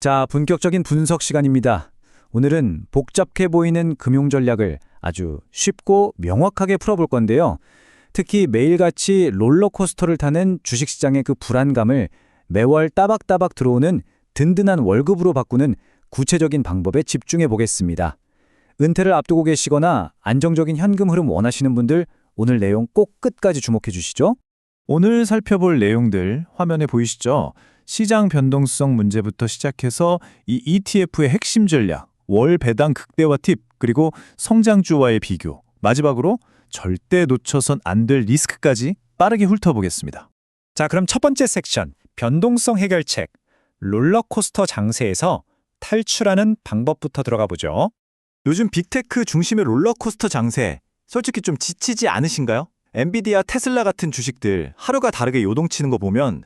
자, 본격적인 분석 시간입니다. 오늘은 복잡해 보이는 금융 전략을 아주 쉽고 명확하게 풀어볼 건데요. 특히 매일같이 롤러코스터를 타는 주식시장의 그 불안감을 매월 따박따박 들어오는 든든한 월급으로 바꾸는 구체적인 방법에 집중해 보겠습니다. 은퇴를 앞두고 계시거나 안정적인 현금 흐름 원하시는 분들, 오늘 내용 꼭 끝까지 주목해 주시죠. 오늘 살펴볼 내용들 화면에 보이시죠? 시장 변동성 문제부터 시작해서 이 ETF의 핵심 전략, 월 배당 극대화 팁, 그리고 성장주와의 비교, 마지막으로 절대 놓쳐선 안 될 리스크까지 빠르게 훑어보겠습니다. 자, 그럼 첫 번째 섹션, 변동성 해결책, 롤러코스터 장세에서 탈출하는 방법부터 들어가 보죠. 요즘 빅테크 중심의 롤러코스터 장세, 솔직히 좀 지치지 않으신가요? 엔비디아, 테슬라 같은 주식들 하루가 다르게 요동치는 거 보면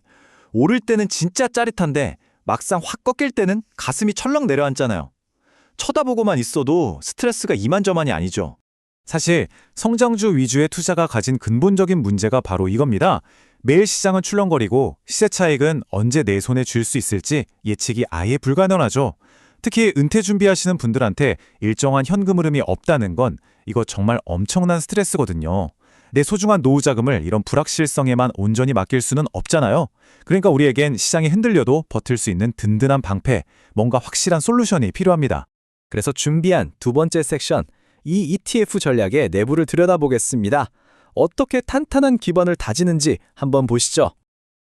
오를 때는 진짜 짜릿한데 막상 확 꺾일 때는 가슴이 철렁 내려앉잖아요. 쳐다보고만 있어도 스트레스가 이만저만이 아니죠. 사실 성장주 위주의 투자가 가진 근본적인 문제가 바로 이겁니다. 매일 시장은 출렁거리고 시세 차익은 언제 내 손에 쥘 수 있을지 예측이 아예 불가능하죠. 특히 은퇴 준비하시는 분들한테 일정한 현금 흐름이 없다는 건 이거 정말 엄청난 스트레스거든요. 내 소중한 노후 자금을 이런 불확실성에만 온전히 맡길 수는 없잖아요. 그러니까 우리에겐 시장이 흔들려도 버틸 수 있는 든든한 방패, 뭔가 확실한 솔루션이 필요합니다. 그래서 준비한 두 번째 섹션, 이 ETF 전략의 내부를 들여다보겠습니다. 어떻게 탄탄한 기반을 다지는지 한번 보시죠.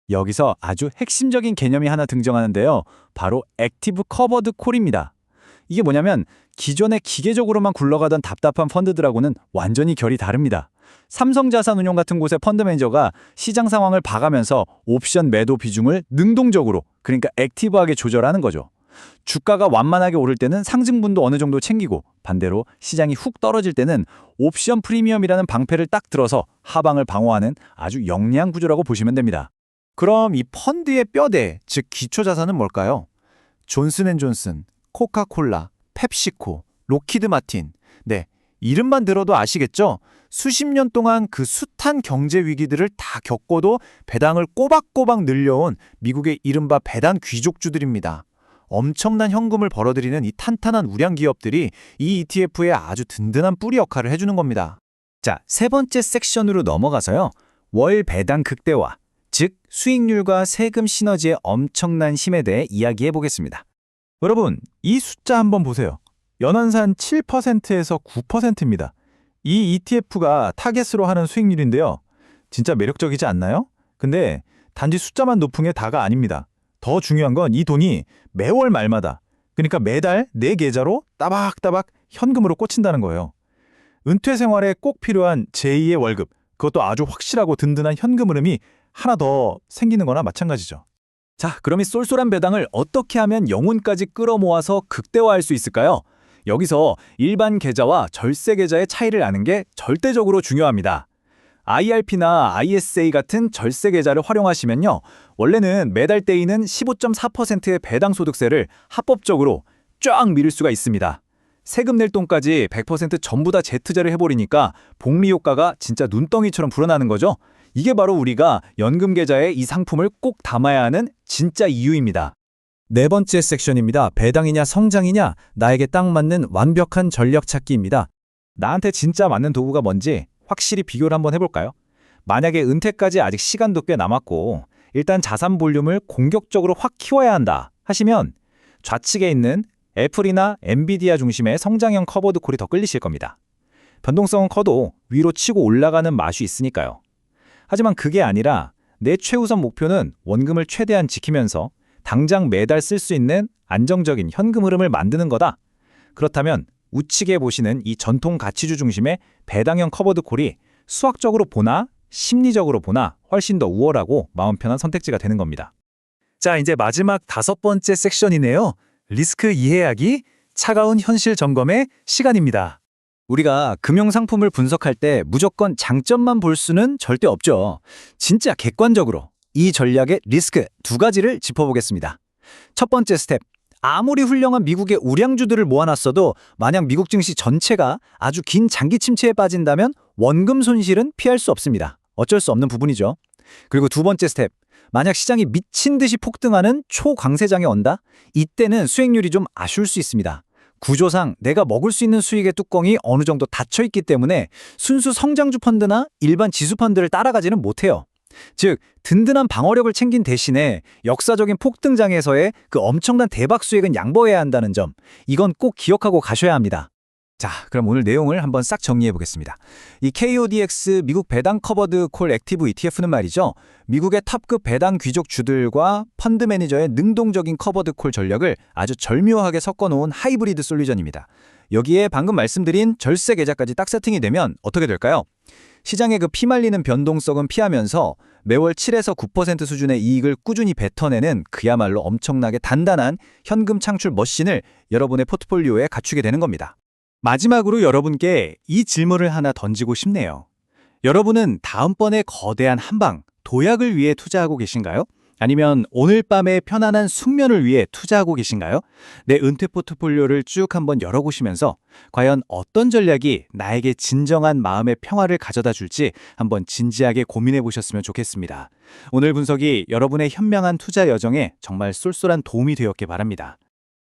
여기서 아주 핵심적인 개념이 하나 등장하는데요. 바로 액티브 커버드 콜입니다. 이게 뭐냐면 기존에 기계적으로만 굴러가던 답답한 펀드들하고는 완전히 결이 다릅니다. 삼성자산운용 같은 곳의 펀드 매니저가 시장 상황을 봐가면서 옵션 매도 비중을 능동적으로, 그러니까 액티브하게 조절하는 거죠. 주가가 완만하게 오를 때는 상승분도 어느 정도 챙기고, 반대로 시장이 훅 떨어질 때는 옵션 프리미엄이라는 방패를 딱 들어서 하방을 방어하는 아주 영리한 구조라고 보시면 됩니다. 그럼 이 펀드의 뼈대, 즉 기초자산은 뭘까요? 존슨앤존슨, 코카콜라, 펩시코, 로키드 마틴. 네, 이름만 들어도 아시겠죠? 수십 년 동안 그 숱한 경제 위기들을 다 겪고도 배당을 꼬박꼬박 늘려온 미국의 이른바 배당 귀족주들입니다. 엄청난 현금을 벌어들이는 이 탄탄한 우량 기업들이 이 ETF의 아주 든든한 뿌리 역할을 해주는 겁니다. 자, 세 번째 섹션으로 넘어가서요. 월 배당 극대화, 즉 수익률과 세금 시너지의 엄청난 힘에 대해 이야기해 보겠습니다. 여러분, 이 숫자 한번 보세요. 연환산 7%에서 9%입니다. 이 ETF가 타겟으로 하는 수익률인데요. 진짜 매력적이지 않나요? 근데 단지 숫자만 높은 게 다가 아닙니다. 더 중요한 건 이 돈이 매월 말마다, 그러니까 매달 내 계좌로 따박따박 현금으로 꽂힌다는 거예요. 은퇴 생활에 꼭 필요한 제2의 월급, 그것도 아주 확실하고 든든한 현금 흐름이 하나 더 생기는 거나 마찬가지죠. 자, 그럼 이 쏠쏠한 배당을 어떻게 하면 영혼까지 끌어모아서 극대화할 수 있을까요? 여기서 일반 계좌와 절세 계좌의 차이를 아는 게 절대적으로 중요합니다. IRP나 ISA 같은 절세 계좌를 활용하시면요. 원래는 매달 떼이는 15.4%의 배당 소득세를 합법적으로 쫙 미룰 수가 있습니다. 세금 낼 돈까지 100% 전부 다 재투자를 해버리니까 복리 효과가 진짜 눈덩이처럼 불어나는 거죠. 이게 바로 우리가 연금 계좌에 이 상품을 꼭 담아야 하는 진짜 이유입니다. 네 번째 섹션입니다. 배당이냐 성장이냐, 나에게 딱 맞는 완벽한 전략 찾기입니다. 나한테 진짜 맞는 도구가 뭔지 확실히 비교를 한번 해볼까요? 만약에 은퇴까지 아직 시간도 꽤 남았고 일단 자산 볼륨을 공격적으로 확 키워야 한다 하시면 좌측에 있는 애플이나 엔비디아 중심의 성장형 커버드 콜이 더 끌리실 겁니다. 변동성은 커도 위로 치고 올라가는 맛이 있으니까요. 하지만 그게 아니라 내 최우선 목표는 원금을 최대한 지키면서 당장 매달 쓸 수 있는 안정적인 현금 흐름을 만드는 거다. 그렇다면 우측에 보시는 이 전통 가치주 중심의 배당형 커버드 콜이 수학적으로 보나 심리적으로 보나 훨씬 더 우월하고 마음 편한 선택지가 되는 겁니다. 자, 이제 마지막 다섯 번째 섹션이네요. 리스크 이해하기, 차가운 현실 점검의 시간입니다. 우리가 금융상품을 분석할 때 무조건 장점만 볼 수는 절대 없죠. 진짜 객관적으로 이 전략의 리스크 두 가지를 짚어보겠습니다. 첫 번째 스텝, 아무리 훌륭한 미국의 우량주들을 모아놨어도 만약 미국 증시 전체가 아주 긴 장기 침체에 빠진다면 원금 손실은 피할 수 없습니다. 어쩔 수 없는 부분이죠. 그리고 두 번째 스텝, 만약 시장이 미친 듯이 폭등하는 초강세장에 온다? 이때는 수익률이 좀 아쉬울 수 있습니다. 구조상 내가 먹을 수 있는 수익의 뚜껑이 어느 정도 닫혀 있기 때문에 순수 성장주 펀드나 일반 지수 펀드를 따라가지는 못해요. 즉, 든든한 방어력을 챙긴 대신에 역사적인 폭등장에서의 그 엄청난 대박 수익은 양보해야 한다는 점, 이건 꼭 기억하고 가셔야 합니다. 자, 그럼 오늘 내용을 한번 싹 정리해 보겠습니다. 이 KODX 미국 배당 커버드 콜 액티브 ETF는 말이죠. 미국의 탑급 배당 귀족 주들과 펀드 매니저의 능동적인 커버드 콜 전략을 아주 절묘하게 섞어 놓은 하이브리드 솔루션입니다. 여기에 방금 말씀드린 절세 계좌까지 딱 세팅이 되면 어떻게 될까요? 시장의 그 피말리는 변동성은 피하면서 매월 7에서 9% 수준의 이익을 꾸준히 뱉어내는 그야말로 엄청나게 단단한 현금 창출 머신을 여러분의 포트폴리오에 갖추게 되는 겁니다. 마지막으로 여러분께 이 질문을 하나 던지고 싶네요. 여러분은 다음번에 거대한 한방, 도약을 위해 투자하고 계신가요? 아니면 오늘 밤의 편안한 숙면을 위해 투자하고 계신가요? 내 은퇴 포트폴리오를 쭉 한번 열어보시면서 과연 어떤 전략이 나에게 진정한 마음의 평화를 가져다 줄지 한번 진지하게 고민해 보셨으면 좋겠습니다. 오늘 분석이 여러분의 현명한 투자 여정에 정말 쏠쏠한 도움이 되었길 바랍니다.